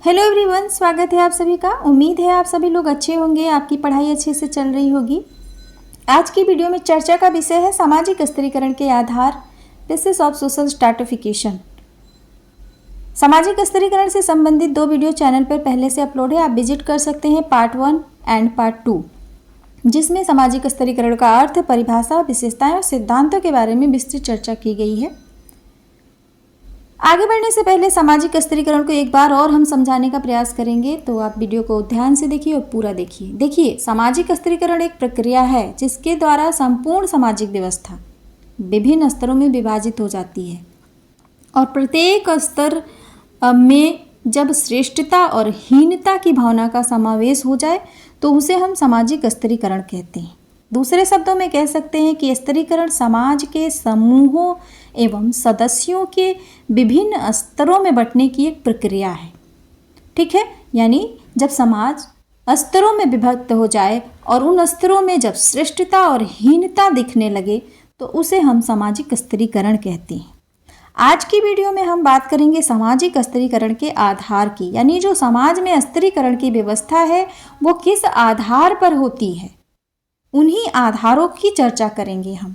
Hello everyone, स्वागत है आप सभी का। उम्मीद है आप सभी लोग अच्छे होंगे, आपकी पढ़ाई अच्छे से चल रही होगी। आज की वीडियो में चर्चा का विषय है सामाजिक स्तरीकरण के आधार, बेसिस ऑफ सोशल स्ट्रैटिफिकेशन। सामाजिक स्तरीकरण से संबंधित 2 वीडियो चैनल पर पहले से अपलोड है, आप विजिट कर सकते हैं, पार्ट 1 एंड पार्ट 2, जिसमें सामाजिक स्तरीकरण का अर्थ, परिभाषा, विशेषताएं और सिद्धांतों के बारे में विस्तृत चर्चा की गई है। आगे बढ़ने से पहले सामाजिक स्तरीकरण को एक बार और हम समझाने का प्रयास करेंगे, तो आप वीडियो को ध्यान से देखिए और पूरा देखिए। देखिए, सामाजिक स्तरीकरण एक प्रक्रिया है जिसके द्वारा संपूर्ण सामाजिक व्यवस्था विभिन्न स्तरों में विभाजित हो जाती है, और प्रत्येक स्तर में जब श्रेष्ठता और हीनता की भावना का समावेश हो जाए तो उसे हम सामाजिक स्तरीकरण कहते हैं। दूसरे शब्दों में कह सकते हैं कि स्तरीकरण समाज के समूहों एवं सदस्यों के विभिन्न स्तरों में बंटने की एक प्रक्रिया है। ठीक है, यानी जब समाज स्तरों में विभक्त हो जाए और उन स्तरों में जब श्रेष्ठता और हीनता दिखने लगे तो उसे हम सामाजिक स्तरीकरण कहते हैं। आज की वीडियो में हम बात करेंगे सामाजिक स्तरीकरण के आधार की, यानी जो समाज में स्तरीकरण की व्यवस्था है वो किस आधार पर होती है, उन्हीं आधारों की चर्चा करेंगे हम।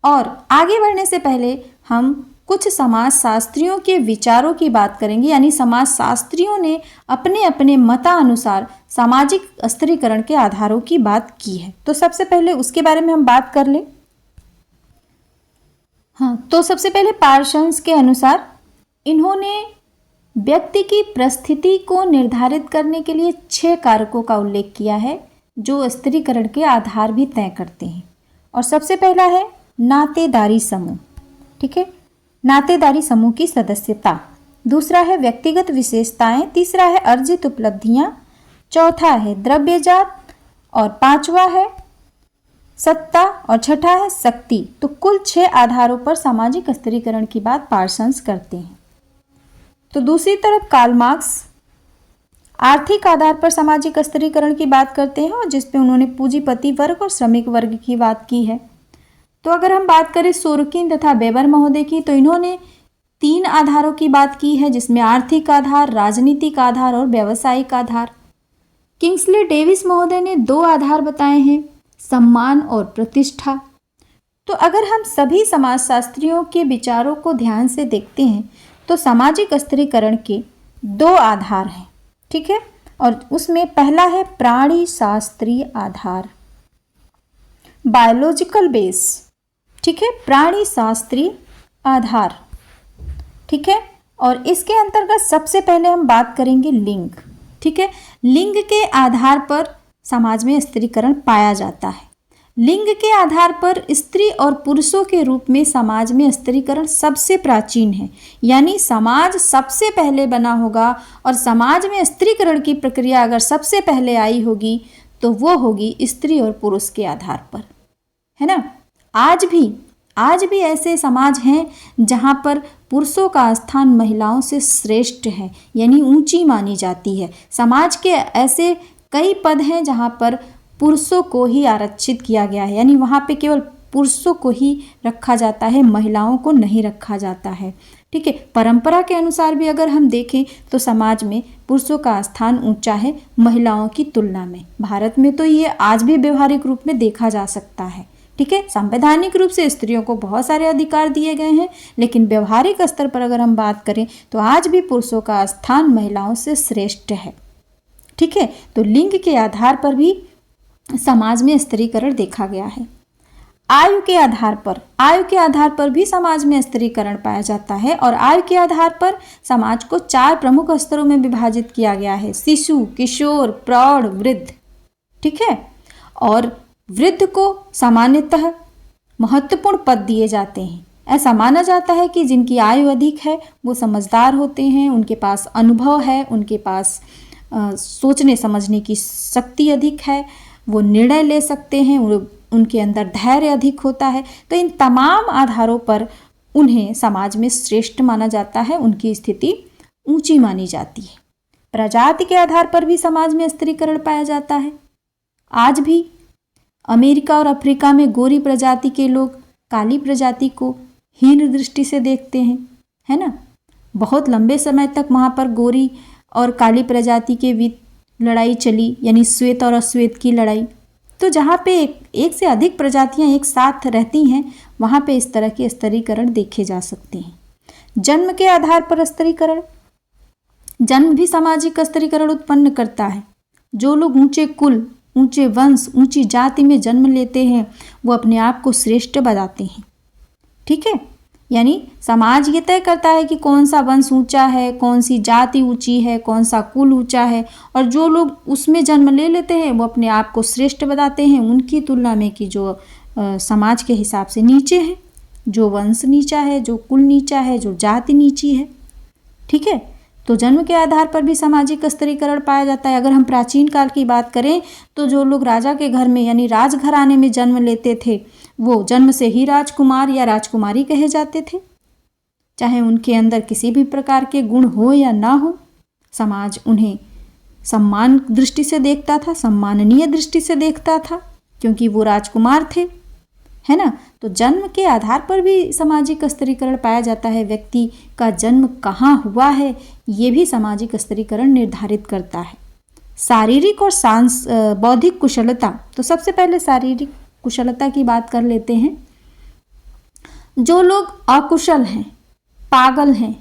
और आगे बढ़ने से पहले हम कुछ समाजशास्त्रियों के विचारों की बात करेंगे, यानी समाजशास्त्रियों ने अपने अपने मतानुसार सामाजिक स्तरीकरण के आधारों की बात की है। तो सबसे पहले उसके बारे में हम बात कर लें। तो सबसे पहले पार्सन्स के अनुसार इन्होंने व्यक्ति की परिस्थिति को निर्धारित करने के लिए 6 कारकों का उल्लेख किया है जो स्तरीकरण के आधार भी तय करते हैं। और सबसे पहला है नातेदारी समूह। ठीक है, नातेदारी समूह की सदस्यता। दूसरा है व्यक्तिगत विशेषताएं। तीसरा है अर्जित उपलब्धियां। चौथा है द्रव्यजात, और 5वां है सत्ता, और 6ठा है शक्ति। तो कुल 6 आधारों पर सामाजिक स्तरीकरण की बात पार्सन्स करते हैं। तो दूसरी तरफ कार्ल मार्क्स आर्थिक आधार पर सामाजिक स्तरीकरण की बात करते हैं, और जिस पे उन्होंने पूंजीपति वर्ग और श्रमिक वर्ग की बात की है। तो अगर हम बात करें सोरकिन तथा वेबर महोदय की, तो इन्होंने 3 आधारों की बात की है, जिसमें आर्थिक आधार, राजनीतिक आधार और व्यावसायिक आधार। किंग्सले डेविस महोदय ने 2 आधार बताए हैं, सम्मान और प्रतिष्ठा। तो अगर हम सभी समाजशास्त्रियों के विचारों को ध्यान से देखते हैं तो सामाजिक स्तरीकरण के 2 आधार हैं। ठीक है, और उसमें पहला है प्राणी शास्त्रीय आधार, बायोलॉजिकल बेस। ठीक है, प्राणी शास्त्रीय आधार। ठीक है, और इसके अंतर्गत सबसे पहले हम बात करेंगे लिंग। ठीक है, लिंग के आधार पर समाज में स्तरीकरण पाया जाता है। लिंग के आधार पर स्त्री और पुरुषों के रूप में समाज में स्तरीकरण सबसे प्राचीन है, यानी समाज सबसे पहले बना होगा, और समाज में स्तरीकरण की प्रक्रिया अगर सबसे पहले आई होगी तो वो होगी स्त्री और पुरुष के आधार पर, है ना। आज भी ऐसे समाज हैं जहाँ पर पुरुषों का स्थान महिलाओं से श्रेष्ठ है, यानी ऊंची मानी जाती है। समाज के ऐसे कई पद हैं जहाँ पर पुरुषों को ही आरक्षित किया गया है, यानी वहाँ पे केवल पुरुषों को ही रखा जाता है, महिलाओं को नहीं रखा जाता है। ठीक है, परंपरा के अनुसार भी अगर हम देखें तो समाज में पुरुषों का स्थान ऊंचा है महिलाओं की तुलना में। भारत में तो ये आज भी व्यवहारिक रूप में देखा जा सकता है। ठीक है, संवैधानिक रूप से स्त्रियों को बहुत सारे अधिकार दिए गए हैं, लेकिन व्यवहारिक स्तर पर अगर हम बात करें तो आज भी पुरुषों का स्थान महिलाओं से श्रेष्ठ है। ठीक है, तो लिंग के आधार पर भी समाज में स्तरीकरण देखा गया है। आयु के आधार पर भी समाज में स्तरीकरण पाया जाता है, और आयु के आधार पर समाज को 4 प्रमुख स्तरों में विभाजित किया गया है: शिशु, किशोर, प्रौढ़, वृद्ध। ठीक है, और वृद्ध को सामान्यतः महत्वपूर्ण पद दिए जाते हैं। ऐसा माना जाता है कि जिनकी आयु अधिक है वो समझदार होते हैं, उनके पास अनुभव है, उनके पास सोचने समझने की शक्ति अधिक है, वो निर्णय ले सकते हैं, उनके अंदर धैर्य अधिक होता है। तो इन तमाम आधारों पर उन्हें समाज में श्रेष्ठ माना जाता है, उनकी स्थिति ऊंची मानी जाती है। प्रजाति के आधार पर भी समाज में स्तरीकरण पाया जाता है। आज भी अमेरिका और अफ्रीका में गोरी प्रजाति के लोग काली प्रजाति को हीन दृष्टि से देखते हैं, है ना। बहुत लंबे समय तक वहाँ पर गोरी और काली प्रजाति के बीच लड़ाई चली, यानी श्वेत और अश्वेत की लड़ाई। तो जहाँ पे एक से अधिक प्रजातियाँ एक साथ रहती हैं वहाँ पे इस तरह के स्तरीकरण देखे जा सकते हैं। जन्म के आधार पर स्तरीकरण, जन्म भी सामाजिक स्तरीकरण उत्पन्न करता है। जो लोग ऊंचे कुल, ऊंचे वंश, ऊंची जाति में जन्म लेते हैं वो अपने आप को श्रेष्ठ बताते हैं। ठीक है, यानी समाज ये तय करता है कि कौन सा वंश ऊंचा है, कौन सी जाति ऊंची है, कौन सा कुल ऊंचा है, और जो लोग उसमें जन्म ले लेते हैं वो अपने आप को श्रेष्ठ बताते हैं उनकी तुलना में कि जो समाज के हिसाब से नीचे है, जो वंश नीचा है, जो कुल नीचा है, जो जाति नीची है। ठीक है, तो जन्म के आधार पर भी सामाजिक स्तरीकरण पाया जाता है। अगर हम प्राचीन काल की बात करें तो जो लोग राजा के घर में यानी राजघराने में जन्म लेते थे वो जन्म से ही राजकुमार या राजकुमारी कहे जाते थे, चाहे उनके अंदर किसी भी प्रकार के गुण हो या ना हो। समाज उन्हें सम्मान दृष्टि से देखता था, सम्माननीय दृष्टि से देखता था, क्योंकि वो राजकुमार थे, है ना। तो जन्म के आधार पर भी सामाजिक स्तरीकरण पाया जाता है। व्यक्ति का जन्म कहाँ हुआ है ये भी सामाजिक स्तरीकरण निर्धारित करता है। शारीरिक और बौद्धिक कुशलता, तो सबसे पहले शारीरिक कुशलता की बात कर लेते हैं। जो लोग अकुशल हैं, पागल हैं,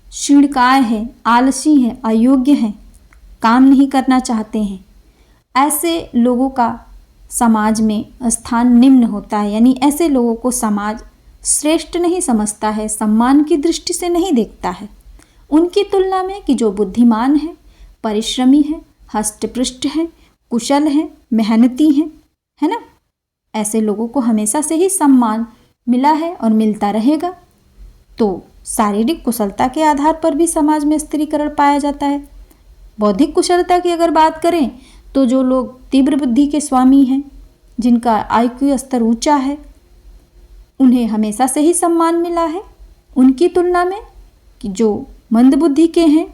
क्षीणकाय हैं, आलसी हैं, अयोग्य हैं, काम नहीं करना चाहते हैं, ऐसे लोगों का समाज में स्थान निम्न होता है। यानी ऐसे लोगों को समाज श्रेष्ठ नहीं समझता है, सम्मान की दृष्टि से नहीं देखता है। उनकी तुलना में कि जो बुद्धिमान है, परिश्रमी है, हष्टपुष्ट है, कुशल है, मेहनती है ना, ऐसे लोगों को हमेशा से ही सम्मान मिला है और मिलता रहेगा। तो शारीरिक कुशलता के आधार पर भी समाज में स्त्रीकरण पाया जाता है। बौद्धिक कुशलता की अगर बात करें तो जो लोग तीव्र बुद्धि के स्वामी हैं, जिनका IQ स्तर ऊंचा है, उन्हें हमेशा से ही सम्मान मिला है। उनकी तुलना में कि जो मंद बुद्धि के हैं,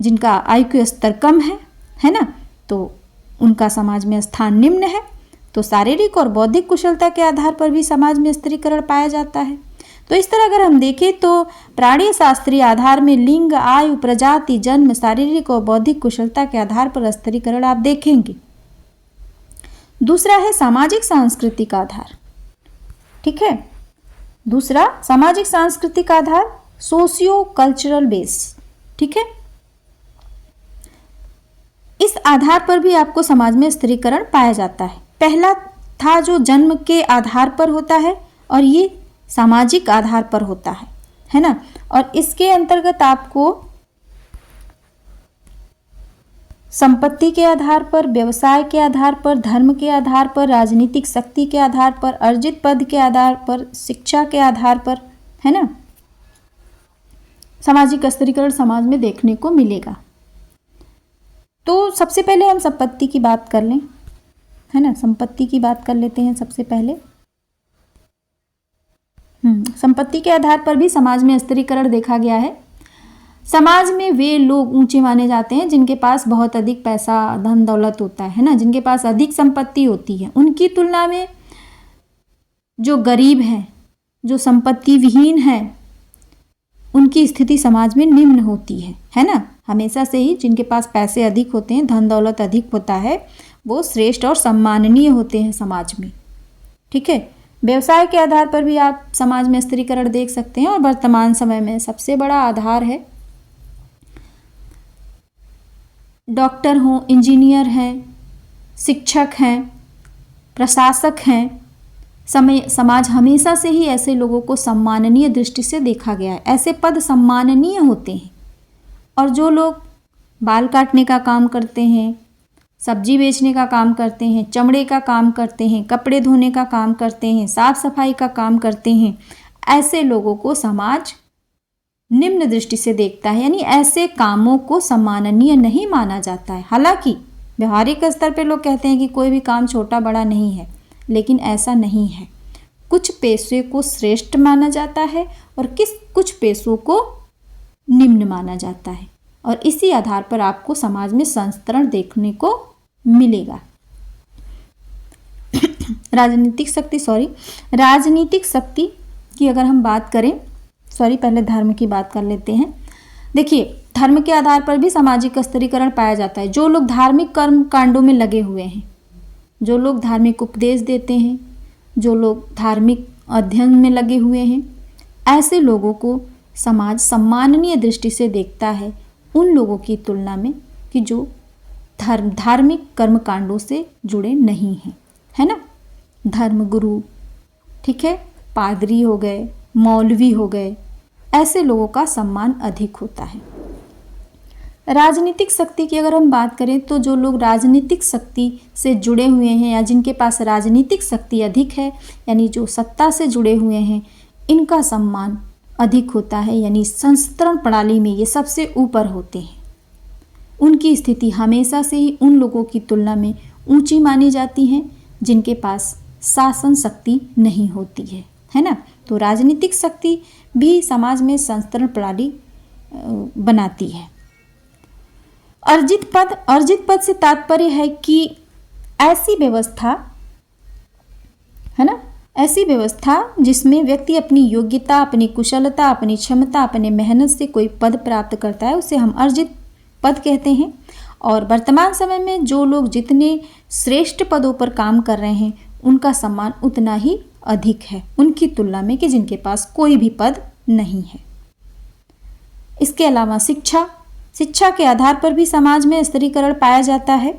जिनका IQ स्तर कम है ना, तो उनका समाज में स्थान निम्न है। तो शारीरिक और बौद्धिक कुशलता के आधार पर भी समाज में स्त्रीकरण पाया जाता है। तो इस तरह अगर हम देखें तो प्राणी शास्त्रीय आधार में लिंग, आयु, प्रजाति, जन्म, शारीरिक और बौद्धिक कुशलता के आधार पर स्त्रीकरण आप देखेंगे। दूसरा है सामाजिक सांस्कृतिक आधार। ठीक है, दूसरा सामाजिक सांस्कृतिक आधार, सोशियो कल्चरल बेस। ठीक है, इस आधार पर भी आपको समाज में स्त्रीकरण पाया जाता है। पहला था जो जन्म के आधार पर होता है और ये सामाजिक आधार पर होता है ना। और इसके अंतर्गत आपको संपत्ति के आधार पर, व्यवसाय के आधार पर, धर्म के आधार पर, राजनीतिक शक्ति के आधार पर, अर्जित पद के आधार पर, शिक्षा के आधार पर, है ना, सामाजिक स्त्रीकरण समाज में देखने को मिलेगा। तो सबसे पहले हम संपत्ति की बात कर लें, है ना, संपत्ति की बात कर लेते हैं सबसे पहले। संपत्ति के आधार पर भी समाज में स्त्रीकरण देखा गया है। समाज में वे लोग ऊंचे माने जाते हैं जिनके पास बहुत अधिक पैसा, धन दौलत होता है ना, जिनके पास अधिक संपत्ति होती है। उनकी तुलना में जो गरीब हैं, जो संपत्ति विहीन है, उनकी स्थिति समाज में निम्न होती है ना। हमेशा से ही जिनके पास पैसे अधिक होते हैं, धन दौलत अधिक होता है, वो श्रेष्ठ और सम्माननीय होते हैं समाज में। ठीक है, व्यवसाय के आधार पर भी आप समाज में स्त्रीकरण देख सकते हैं। और वर्तमान समय में सबसे बड़ा आधार है डॉक्टर हों, इंजीनियर हैं, शिक्षक हैं, प्रशासक हैं। समाज हमेशा से ही ऐसे लोगों को सम्माननीय दृष्टि से देखा गया है। ऐसे पद सम्माननीय होते हैं। और जो लोग बाल काटने का काम करते हैं, सब्जी बेचने का काम करते हैं, चमड़े का काम करते हैं, कपड़े धोने का काम करते हैं, साफ सफाई का काम करते हैं, ऐसे लोगों को समाज निम्न दृष्टि से देखता है। यानी ऐसे कामों को सम्माननीय नहीं माना जाता है। हालांकि व्यवहारिक स्तर पे लोग कहते हैं कि कोई भी काम छोटा बड़ा नहीं है, लेकिन ऐसा नहीं है। कुछ पेशे को श्रेष्ठ माना जाता है और कुछ पेशों को निम्न माना जाता है। और इसी आधार पर आपको समाज में संस्तरण देखने को मिलेगा। राजनीतिक शक्ति की अगर हम बात करें, पहले धर्म की बात कर लेते हैं। देखिए, धर्म के आधार पर भी सामाजिक स्तरीकरण पाया जाता है। जो लोग धार्मिक कर्म कांडों में लगे हुए हैं, जो लोग धार्मिक उपदेश देते हैं, जो लोग धार्मिक अध्ययन में लगे हुए हैं, ऐसे लोगों को समाज सम्माननीय दृष्टि से देखता है उन लोगों की तुलना में कि जो धार्मिक कर्मकांडों से जुड़े नहीं हैं, है ना। धर्मगुरु, ठीक है, पादरी हो गए, मौलवी हो गए, ऐसे लोगों का सम्मान अधिक होता है। राजनीतिक शक्ति की अगर हम बात करें तो जो लोग राजनीतिक शक्ति से जुड़े हुए हैं या जिनके पास राजनीतिक शक्ति अधिक है, यानी जो सत्ता से जुड़े हुए हैं, इनका सम्मान अधिक होता है, यानी संस्तरण प्रणाली में ये सबसे ऊपर होते हैं। उनकी स्थिति हमेशा से ही उन लोगों की तुलना में ऊंची मानी जाती है जिनके पास शासन शक्ति नहीं होती है ना। तो राजनीतिक शक्ति भी समाज में संस्तरण प्रणाली बनाती है। अर्जित पद से तात्पर्य है कि ऐसी व्यवस्था, है ना, ऐसी व्यवस्था जिसमें व्यक्ति अपनी योग्यता, अपनी कुशलता, अपनी क्षमता, अपने मेहनत से कोई पद प्राप्त करता है, उसे हम अर्जित पद कहते हैं। और वर्तमान समय में जो लोग जितने श्रेष्ठ पदों पर काम कर रहे हैं उनका सम्मान उतना ही अधिक है उनकी तुलना में कि जिनके पास कोई भी पद नहीं है। इसके अलावा शिक्षा के आधार पर भी समाज में स्तरीकरण पाया जाता है।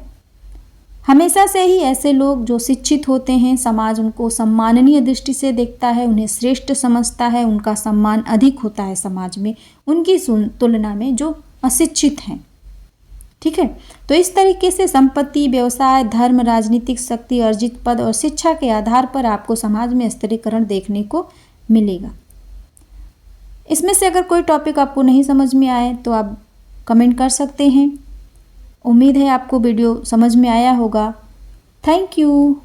हमेशा से ही ऐसे लोग जो शिक्षित होते हैं, समाज उनको सम्माननीय दृष्टि से देखता है, उन्हें श्रेष्ठ समझता है, उनका सम्मान अधिक होता है समाज में उनकी तुलना में जो अशिक्षित हैं, ठीक है। तो इस तरीके से संपत्ति, व्यवसाय, धर्म, राजनीतिक शक्ति, अर्जित पद और शिक्षा के आधार पर आपको समाज में स्तरीकरण देखने को मिलेगा। इसमें से अगर कोई टॉपिक आपको नहीं समझ में आए तो आप कमेंट कर सकते हैं। उम्मीद है आपको वीडियो समझ में आया होगा। Thank you.